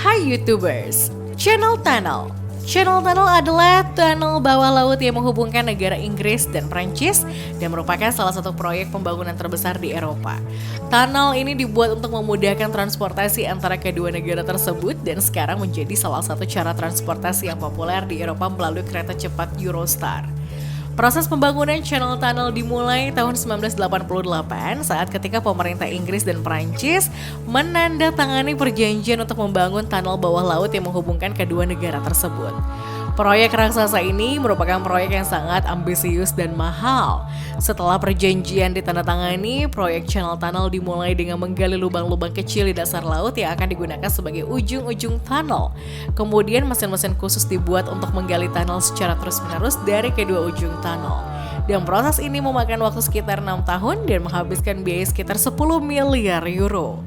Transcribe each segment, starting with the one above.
Hai YouTubers, Channel Tunnel. Channel Tunnel adalah tunnel bawah laut yang menghubungkan negara Inggris dan Prancis dan merupakan salah satu proyek pembangunan terbesar di Eropa. Tunnel ini dibuat untuk memudahkan transportasi antara kedua negara tersebut dan sekarang menjadi salah satu cara transportasi yang populer di Eropa melalui kereta cepat Eurostar. Proses pembangunan Channel Tunnel dimulai tahun 1988 saat ketika pemerintah Inggris dan Prancis menandatangani perjanjian untuk membangun tunnel bawah laut yang menghubungkan kedua negara tersebut. Proyek raksasa ini merupakan proyek yang sangat ambisius dan mahal. Setelah perjanjian ditandatangani, proyek Channel Tunnel dimulai dengan menggali lubang-lubang kecil di dasar laut yang akan digunakan sebagai ujung-ujung tunnel. Kemudian mesin-mesin khusus dibuat untuk menggali tunnel secara terus-menerus dari kedua ujung tunnel. Dan proses ini memakan waktu sekitar 6 tahun dan menghabiskan biaya sekitar 10 miliar euro.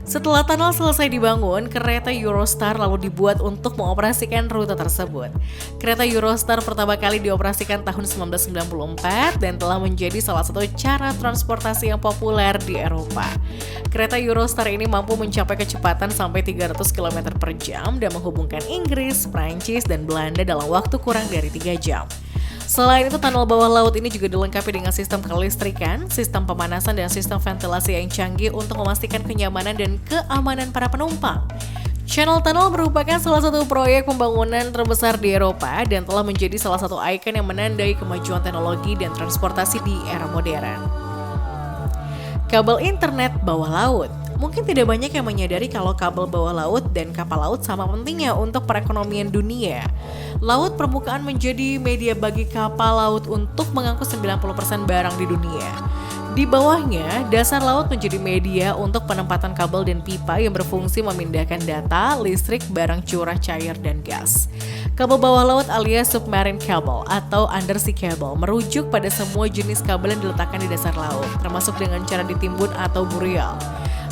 Setelah tunnel selesai dibangun, kereta Eurostar lalu dibuat untuk mengoperasikan rute tersebut. Kereta Eurostar pertama kali dioperasikan tahun 1994 dan telah menjadi salah satu cara transportasi yang populer di Eropa. Kereta Eurostar ini mampu mencapai kecepatan sampai 300 km per jam dan menghubungkan Inggris, Prancis, dan Belanda dalam waktu kurang dari 3 jam. Selain itu, tunnel bawah laut ini juga dilengkapi dengan sistem kelistrikan, sistem pemanasan, dan sistem ventilasi yang canggih untuk memastikan kenyamanan dan keamanan para penumpang. Channel Tunnel merupakan salah satu proyek pembangunan terbesar di Eropa dan telah menjadi salah satu ikon yang menandai kemajuan teknologi dan transportasi di era modern. Kabel internet bawah laut. Mungkin tidak banyak yang menyadari kalau kabel bawah laut dan kapal laut sama pentingnya untuk perekonomian dunia. Laut permukaan menjadi media bagi kapal laut untuk mengangkut 90% barang di dunia. Di bawahnya, dasar laut menjadi media untuk penempatan kabel dan pipa yang berfungsi memindahkan data, listrik, barang curah, cair, dan gas. Kabel bawah laut alias submarine cable atau undersea cable merujuk pada semua jenis kabel yang diletakkan di dasar laut, termasuk dengan cara ditimbun atau burial.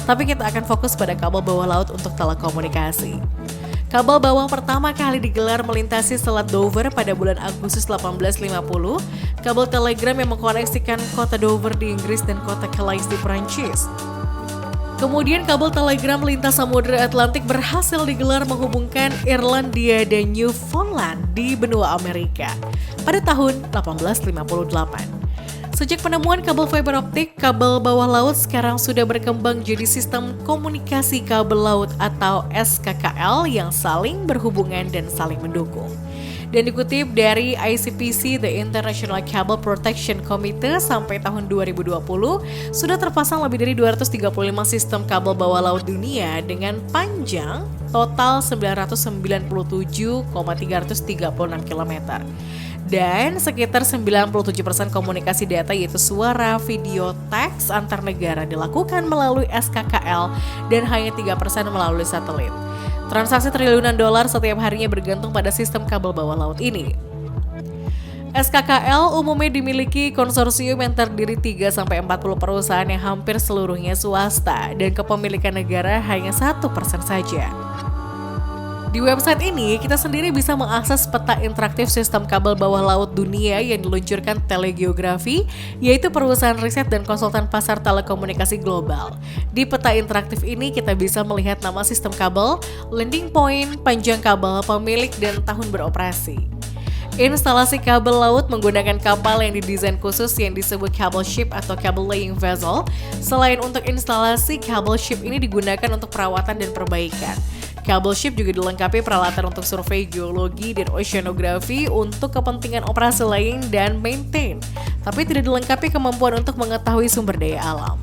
Tapi kita akan fokus pada kabel bawah laut untuk telekomunikasi. Kabel bawah pertama kali digelar melintasi Selat Dover pada bulan Agustus 1850. Kabel telegram yang mengkoneksikan kota Dover di Inggris dan kota Calais di Prancis. Kemudian kabel telegram lintas Samudra Atlantik berhasil digelar menghubungkan Irlandia dan Newfoundland di benua Amerika pada tahun 1858. Sejak penemuan kabel fiber optik, kabel bawah laut sekarang sudah berkembang jadi sistem komunikasi kabel laut atau SKKL yang saling berhubungan dan saling mendukung. Dan dikutip dari ICPC, The International Cable Protection Committee, sampai tahun 2020 sudah terpasang lebih dari 235 sistem kabel bawah laut dunia dengan panjang total 997,336 km. Dan sekitar 97% komunikasi data yaitu suara, video, teks antar negara dilakukan melalui SKKL dan hanya 3% melalui satelit. Transaksi triliunan dolar setiap harinya bergantung pada sistem kabel bawah laut ini. SKKL umumnya dimiliki konsorsium yang terdiri 3-40 perusahaan yang hampir seluruhnya swasta dan kepemilikan negara hanya 1% saja. Di website ini, kita sendiri bisa mengakses peta interaktif sistem kabel bawah laut dunia yang diluncurkan Telegeografi, yaitu perusahaan riset dan konsultan pasar telekomunikasi global. Di peta interaktif ini, kita bisa melihat nama sistem kabel, landing point, panjang kabel, pemilik, dan tahun beroperasi. Instalasi kabel laut menggunakan kapal yang didesain khusus yang disebut cable ship atau cable laying vessel. Selain untuk instalasi, cable ship ini digunakan untuk perawatan dan perbaikan. Kabel ship juga dilengkapi peralatan untuk survei geologi dan oceanografi untuk kepentingan operasi laying dan maintain, tapi tidak dilengkapi kemampuan untuk mengetahui sumber daya alam.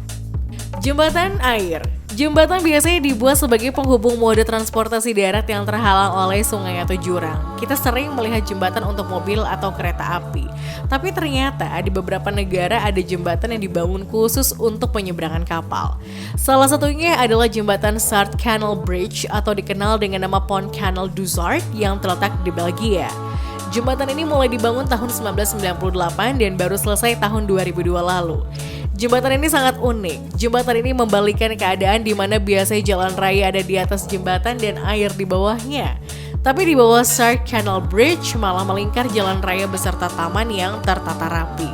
Jembatan air. Jembatan biasanya dibuat sebagai penghubung mode transportasi darat yang terhalang oleh sungai atau jurang. Kita sering melihat jembatan untuk mobil atau kereta api. Tapi ternyata di beberapa negara ada jembatan yang dibangun khusus untuk penyeberangan kapal. Salah satunya adalah jembatan Zuid Canal Bridge atau dikenal dengan nama Pont Canal du Zuid yang terletak di Belgia. Jembatan ini mulai dibangun tahun 1998 dan baru selesai tahun 2002 lalu. Jembatan ini sangat unik. Jembatan ini membalikan keadaan di mana biasanya jalan raya ada di atas jembatan dan air di bawahnya. Tapi di bawah Zuid Canal Bridge malah melingkar jalan raya beserta taman yang tertata rapi.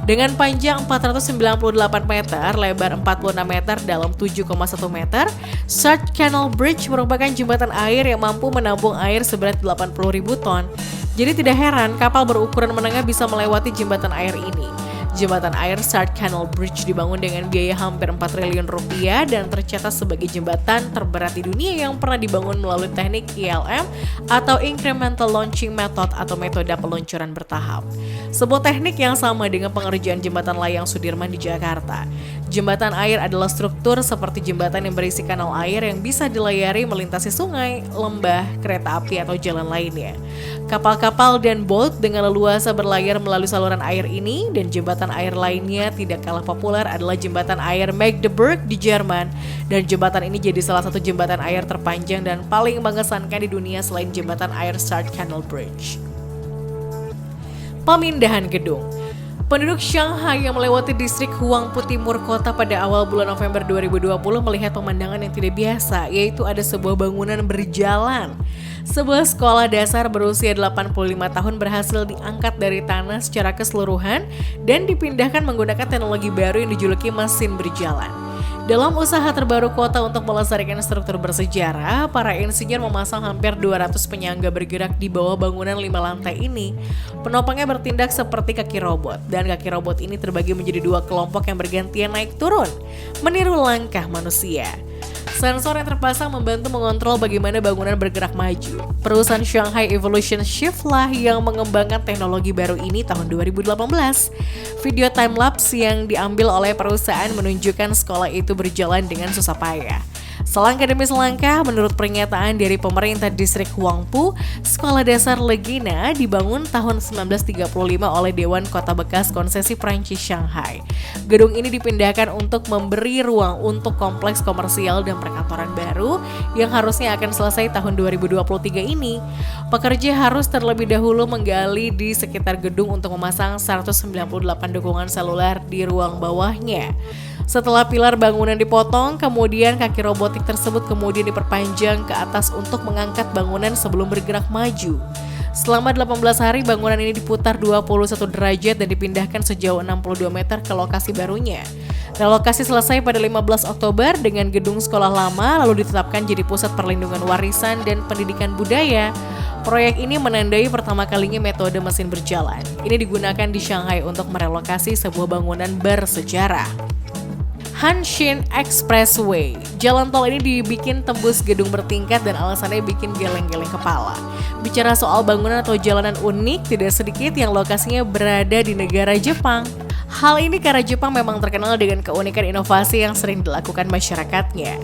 Dengan panjang 498 meter, lebar 46 meter dalam 7,1 meter, Shard Canal Bridge merupakan jembatan air yang mampu menampung air seberat 80.000 ton. Jadi tidak heran kapal berukuran menengah bisa melewati jembatan air ini. Jembatan air Shard Canal Bridge dibangun dengan biaya hampir 4 triliun rupiah dan tercatat sebagai jembatan terberat di dunia yang pernah dibangun melalui teknik ILM atau Incremental Launching Method atau metode peluncuran bertahap. Sebuah teknik yang sama dengan pengerjaan jembatan layang Sudirman di Jakarta. Jembatan air adalah struktur seperti jembatan yang berisi kanal air yang bisa dilayari melintasi sungai, lembah, kereta api atau jalan lainnya. Kapal-kapal dan boat dengan leluasa berlayar melalui saluran air ini, dan jembatan air lainnya tidak kalah populer adalah jembatan air Magdeburg di Jerman, dan jembatan ini jadi salah satu jembatan air terpanjang dan paling mengesankan di dunia selain jembatan air Shard Canal Bridge. Pemindahan gedung. Penduduk Shanghai yang melewati distrik Huangpu Timur kota pada awal bulan November 2020 melihat pemandangan yang tidak biasa, yaitu ada sebuah bangunan berjalan. Sebuah sekolah dasar berusia 85 tahun berhasil diangkat dari tanah secara keseluruhan dan dipindahkan menggunakan teknologi baru yang dijuluki mesin berjalan. Dalam usaha terbaru kota untuk melestarikan struktur bersejarah, para insinyur memasang hampir 200 penyangga bergerak di bawah bangunan 5 lantai ini. Penopangnya bertindak seperti kaki robot, dan kaki robot ini terbagi menjadi 2 kelompok yang bergantian naik turun, meniru langkah manusia. Sensor yang terpasang membantu mengontrol bagaimana bangunan bergerak maju. Perusahaan Shanghai Evolution Shift lah yang mengembangkan teknologi baru ini tahun 2018. Video time-lapse yang diambil oleh perusahaan menunjukkan sekolah itu berjalan dengan susah payah. Selangkah demi selangkah, menurut pernyataan dari pemerintah distrik Huangpu, sekolah dasar Legina dibangun tahun 1935 oleh Dewan Kota Bekas Konsesi Prancis Shanghai. Gedung ini dipindahkan untuk memberi ruang untuk kompleks komersial dan perkantoran baru yang harusnya akan selesai tahun 2023 ini. Pekerja harus terlebih dahulu menggali di sekitar gedung untuk memasang 198 dukungan seluler di ruang bawahnya. Setelah pilar bangunan dipotong, kemudian kaki robotik tersebut kemudian diperpanjang ke atas untuk mengangkat bangunan sebelum bergerak maju. Selama 18 hari, bangunan ini diputar 21 derajat dan dipindahkan sejauh 62 meter ke lokasi barunya. Relokasi selesai pada 15 Oktober dengan gedung sekolah lama lalu ditetapkan jadi pusat perlindungan warisan dan pendidikan budaya. Proyek ini menandai pertama kalinya metode mesin berjalan. Ini digunakan di Shanghai untuk merelokasi sebuah bangunan bersejarah. Hanshin Expressway. Jalan tol ini dibikin tembus gedung bertingkat dan alasannya bikin geleng-geleng kepala. Bicara soal bangunan atau jalanan unik, tidak sedikit yang lokasinya berada di negara Jepang. Hal ini karena Jepang memang terkenal dengan keunikan inovasi yang sering dilakukan masyarakatnya.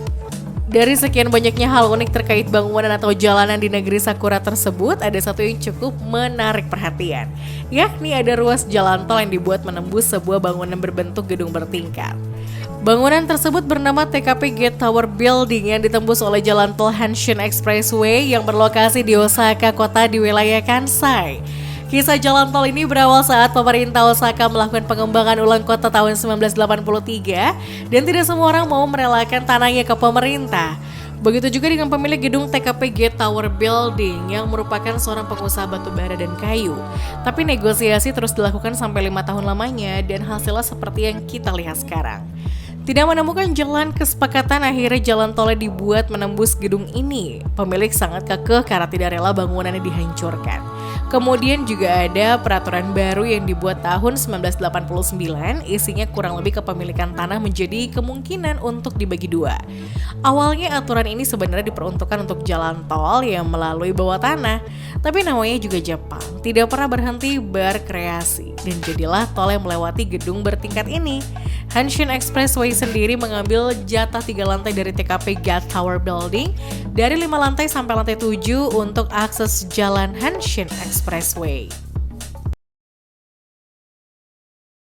Dari sekian banyaknya hal unik terkait bangunan atau jalanan di negeri Sakura tersebut, ada satu yang cukup menarik perhatian, yakni ada ruas jalan tol yang dibuat menembus sebuah bangunan berbentuk gedung bertingkat. Bangunan tersebut bernama TKP Gate Tower Building yang ditembus oleh jalan tol Hanshin Expressway yang berlokasi di Osaka, kota di wilayah Kansai. Kisah jalan tol ini berawal saat pemerintah Osaka melakukan pengembangan ulang kota tahun 1983 dan tidak semua orang mau merelakan tanahnya ke pemerintah. Begitu juga dengan pemilik gedung TKP Gate Tower Building yang merupakan seorang pengusaha batu bara dan kayu. Tapi negosiasi terus dilakukan sampai 5 tahun lamanya dan hasilnya seperti yang kita lihat sekarang. Tidak menemukan jalan kesepakatan, akhirnya jalan tolnya dibuat menembus gedung ini. Pemilik sangat kekeh karena tidak rela bangunannya dihancurkan. Kemudian juga ada peraturan baru yang dibuat tahun 1989, isinya kurang lebih kepemilikan tanah menjadi kemungkinan untuk dibagi dua. Awalnya aturan ini sebenarnya diperuntukkan untuk jalan tol yang melalui bawah tanah, tapi namanya juga Jepang, tidak pernah berhenti berkreasi, dan jadilah tol yang melewati gedung bertingkat ini. Hanshin Expressway sendiri mengambil jatah 3 lantai dari TKP Gate Tower Building dari 5 lantai sampai lantai 7 untuk akses jalan Hanshin Expressway.